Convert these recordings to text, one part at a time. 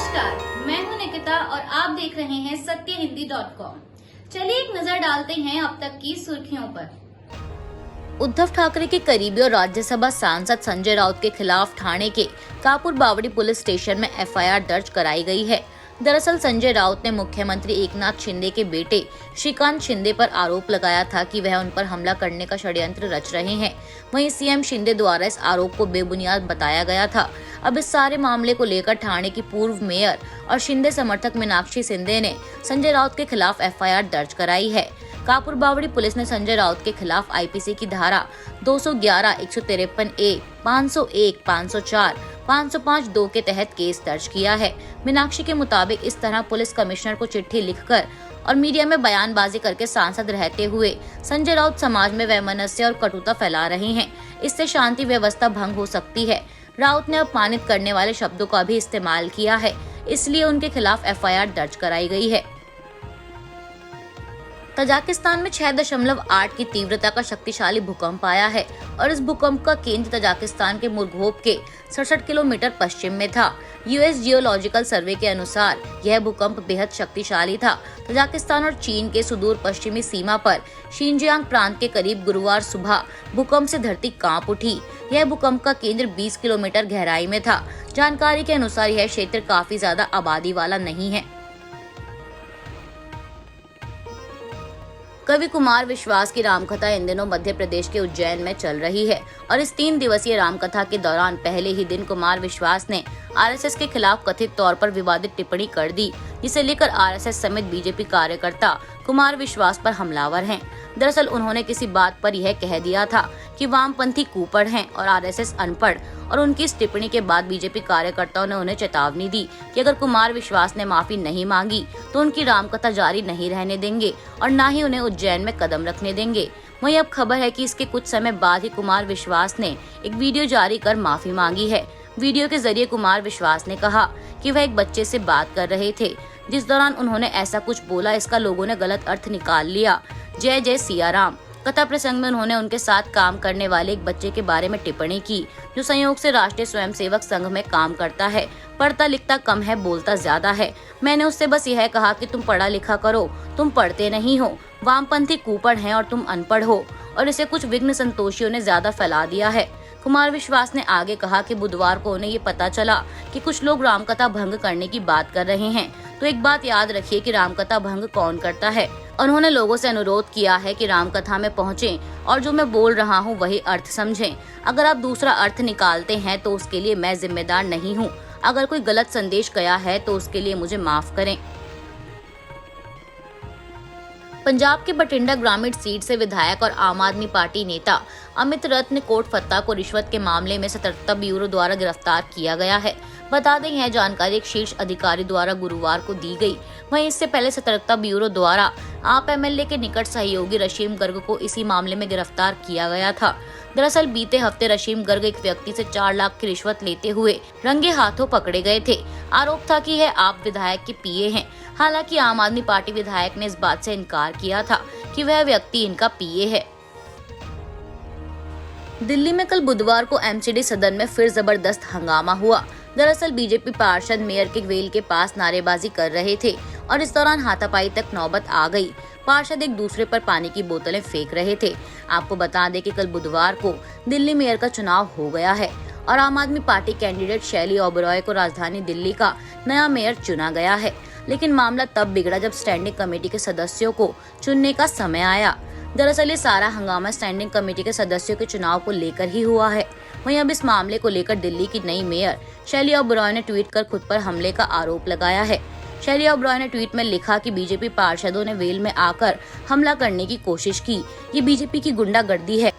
नमस्कार, मैं हूं निकिता और आप देख रहे हैं सत्यहिंदी.com। चलिए एक नजर डालते हैं अब तक की सुर्खियों पर। उद्धव ठाकरे के करीबी और राज्यसभा सांसद संजय राउत के खिलाफ ठाणे के कापुर बावड़ी पुलिस स्टेशन में एफआईआर दर्ज कराई गई है। दरअसल संजय राउत ने मुख्यमंत्री एकनाथ शिंदे के बेटे श्रीकांत शिंदे पर आरोप लगाया था कि वह उन पर हमला करने का षड्यंत्र रच रहे हैं। वहीं सीएम शिंदे द्वारा इस आरोप को बेबुनियाद बताया गया था। अब इस सारे मामले को लेकर ठाणे की पूर्व मेयर और शिंदे समर्थक मीनाक्षी शिंदे ने संजय राउत के खिलाफ एफआईआर दर्ज कराई है। कापुर बावड़ी पुलिस ने संजय राउत के खिलाफ आईपीसी की धारा 211, 153A, 501, 504, 505(2) के तहत केस दर्ज किया है। मीनाक्षी के मुताबिक इस तरह पुलिस कमिश्नर को चिट्ठी लिखकर और मीडिया में बयानबाजी करके सांसद रहते हुए संजय राउत समाज में वैमनस्य और कटुता फैला रहे हैं। इससे शांति व्यवस्था भंग हो सकती है। राउत ने अपमानित करने वाले शब्दों का भी इस्तेमाल किया है, इसलिए उनके खिलाफ एफआईआर दर्ज कराई गई है। तजाकिस्तान में 6.8 की तीव्रता का शक्तिशाली भूकंप आया है और इस भूकंप का केंद्र तजाकिस्तान के मुरघोब के 67 किलोमीटर पश्चिम में था। यूएस जियोलॉजिकल सर्वे के अनुसार यह भूकंप बेहद शक्तिशाली था। तजाकिस्तान और चीन के सुदूर पश्चिमी सीमा पर शिनजियांग प्रांत के करीब गुरुवार सुबह भूकंप से धरती कांप उठी। यह भूकंप का केंद्र 20 किलोमीटर गहराई में था। जानकारी के अनुसार यह क्षेत्र काफी ज्यादा आबादी वाला नहीं है। कवि कुमार विश्वास की रामकथा इन दिनों मध्य प्रदेश के उज्जैन में चल रही है और इस 3 दिवसीय रामकथा के दौरान पहले ही दिन कुमार विश्वास ने आरएसएस के खिलाफ कथित तौर पर विवादित टिप्पणी कर दी, जिसे लेकर आरएसएस समेत बीजेपी कार्यकर्ता कुमार विश्वास पर हमलावर हैं। दरअसल उन्होंने किसी बात पर यह कह दिया था कि वामपंथी कुपढ़ हैं और आरएसएस अनपढ़, और उनकी इस टिप्पणी के बाद बीजेपी कार्यकर्ताओं ने उन्हें चेतावनी दी कि अगर कुमार विश्वास ने माफी नहीं मांगी तो उनकी रामकथा जारी नहीं रहने देंगे और न ही उन्हें उज्जैन में कदम रखने देंगे। वहीं अब खबर है कि इसके कुछ समय बाद ही कुमार विश्वास ने एक वीडियो जारी कर माफी मांगी है। वीडियो के जरिए कुमार विश्वास ने कहा कि वह एक बच्चे से बात कर रहे थे, जिस दौरान उन्होंने ऐसा कुछ बोला इसका लोगों ने गलत अर्थ निकाल लिया। जय जय सिया राम। कथा प्रसंग में उन्होंने उनके साथ काम करने वाले एक बच्चे के बारे में टिप्पणी की, जो संयोग से राष्ट्रीय स्वयंसेवक संघ में काम करता है। पढ़ता लिखता कम है, बोलता ज्यादा है। मैंने उससे बस यह कहा कि तुम पढ़ा लिखा करो, तुम पढ़ते नहीं हो। वामपंथी कुपढ़ हैं और तुम अनपढ़ हो, और इसे कुछ विघ्न संतोषियों ने ज्यादा फैला दिया है। कुमार विश्वास ने आगे कहा कि बुधवार को उन्हें ये पता चला कि कुछ लोग रामकथा भंग करने की बात कर रहे हैं, तो एक बात याद रखिए कि रामकथा भंग कौन करता है। उन्होंने लोगों से अनुरोध किया है कि रामकथा में पहुंचें और जो मैं बोल रहा हूं वही अर्थ समझें। अगर आप दूसरा अर्थ निकालते हैं तो उसके लिए मैं जिम्मेदार नहीं हूं। अगर कोई गलत संदेश गया है तो उसके लिए मुझे माफ करें। पंजाब के बठिंडा ग्रामीण सीट से विधायक और आम आदमी पार्टी नेता अमित रत्न कोटफत्ता को रिश्वत के मामले में सतर्कता ब्यूरो द्वारा गिरफ्तार किया गया है। बता दें यह जानकारी एक शीर्ष अधिकारी द्वारा गुरुवार को दी गई। वहीं इससे पहले सतर्कता ब्यूरो द्वारा आप एमएलए के निकट सहयोगी रशीम गर्ग को इसी मामले में गिरफ्तार किया गया था। दरअसल बीते हफ्ते रशीम गर्ग एक व्यक्ति से 4 लाख की रिश्वत लेते हुए रंगे हाथों पकड़े गए थे। आरोप था कि यह आप विधायक के पीए हैं। हालांकि आम आदमी पार्टी विधायक ने इस बात से इनकार किया था कि वह व्यक्ति इनका पीए है। दिल्ली में कल बुधवार को एमसीडी सदन में फिर जबरदस्त हंगामा हुआ। दरअसल बीजेपी पार्षद मेयर के वेल के पास नारेबाजी कर रहे थे और इस दौरान हाथापाई तक नौबत आ गई। पार्षद एक दूसरे पर पानी की बोतलें फेंक रहे थे। आपको बता दें कि कल बुधवार को दिल्ली मेयर का चुनाव हो गया है और आम आदमी पार्टी कैंडिडेट शैली ओबरॉय को राजधानी दिल्ली का नया मेयर चुना गया है। लेकिन मामला तब बिगड़ा जब स्टैंडिंग कमेटी के सदस्यों को चुनने का समय आया। दरअसल ये सारा हंगामा स्टैंडिंग कमेटी के सदस्यों के चुनाव को लेकर ही हुआ है। वहीं अब इस मामले को लेकर दिल्ली की नई मेयर शैली ओबरॉय ने ट्वीट कर खुद पर हमले का आरोप लगाया है। शैली ओबरॉय ने ट्वीट में लिखा कि बीजेपी पार्षदों ने वेल में आकर हमला करने की कोशिश की। ये बीजेपी की गुंडागर्दी है।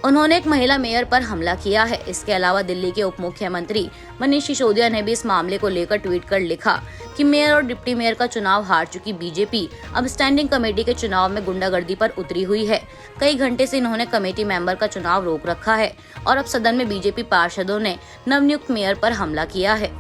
उन्होंने एक महिला मेयर पर हमला किया है। इसके अलावा दिल्ली के उप मुख्यमंत्री मनीष सिसोदिया ने भी इस मामले को लेकर ट्वीट कर लिखा कि मेयर और डिप्टी मेयर का चुनाव हार चुकी बीजेपी अब स्टैंडिंग कमेटी के चुनाव में गुंडागर्दी पर उतरी हुई है। कई घंटे से इन्होंने कमेटी मेंबर का चुनाव रोक रखा है और अब सदन में बीजेपी पार्षदों ने नवनियुक्त मेयर पर हमला किया है।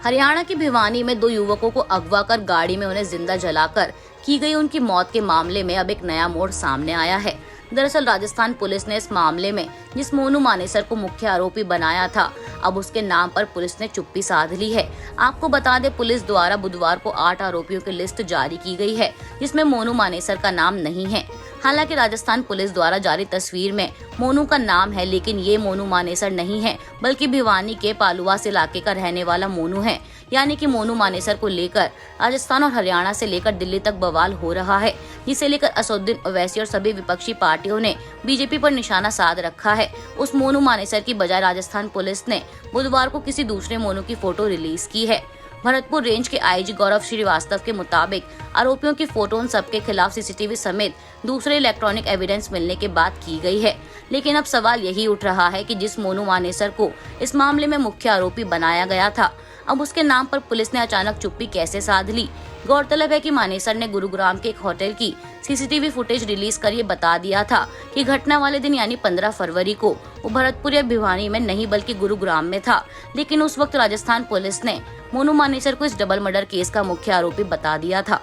हरियाणा की भिवानी में 2 युवकों को अगवा कर गाड़ी में उन्हें जिंदा जलाकर की गई उनकी मौत के मामले में अब एक नया मोड़ सामने आया है। दरअसल राजस्थान पुलिस ने इस मामले में जिस मोनू मानेसर को मुख्य आरोपी बनाया था, अब उसके नाम पर पुलिस ने चुप्पी साध ली है। आपको बता दें, पुलिस द्वारा बुधवार को 8 आरोपियों की लिस्ट जारी की गई है, जिसमें मोनू मानेसर का नाम नहीं है। हालांकि राजस्थान पुलिस द्वारा जारी तस्वीर में मोनू का नाम है, लेकिन ये मोनू मानेसर नहीं है, बल्कि भिवानी के पालुवास इलाके का रहने वाला मोनू है। यानी कि मोनू मानेसर को लेकर राजस्थान और हरियाणा से लेकर दिल्ली तक बवाल हो रहा है, जिसे लेकर असदुद्दीन ओवैसी और सभी विपक्षी पार्टियों ने बीजेपी पर निशाना साध रखा है। उस मोनू मानेसर की बजाय राजस्थान पुलिस ने बुधवार को किसी दूसरे मोनू की फोटो रिलीज की है। भरतपुर रेंज के आईजी गौरव श्रीवास्तव के मुताबिक आरोपियों की फोटो उन सबके खिलाफ सीसीटीवी समेत दूसरे इलेक्ट्रॉनिक एविडेंस मिलने के बाद की गई है। लेकिन अब सवाल यही उठ रहा है कि जिस मोनू मानेसर को इस मामले में मुख्य आरोपी बनाया गया था, अब उसके नाम पर पुलिस ने अचानक चुप्पी कैसे साध ली। गौरतलब है कि मानेसर ने गुरुग्राम के एक होटल की सीसीटीवी फुटेज रिलीज कर ये बता दिया था कि घटना वाले दिन यानी 15 फरवरी को वो भरतपुर या भिवानी में नहीं बल्कि गुरुग्राम में था। लेकिन उस वक्त राजस्थान पुलिस ने मोनू मानेसर को इस डबल मर्डर केस का मुख्य आरोपी बता दिया था।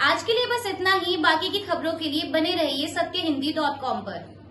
आज के लिए बस इतना ही। बाकी की खबरों के लिए बने रहिए सत्यहिंदी.com पर।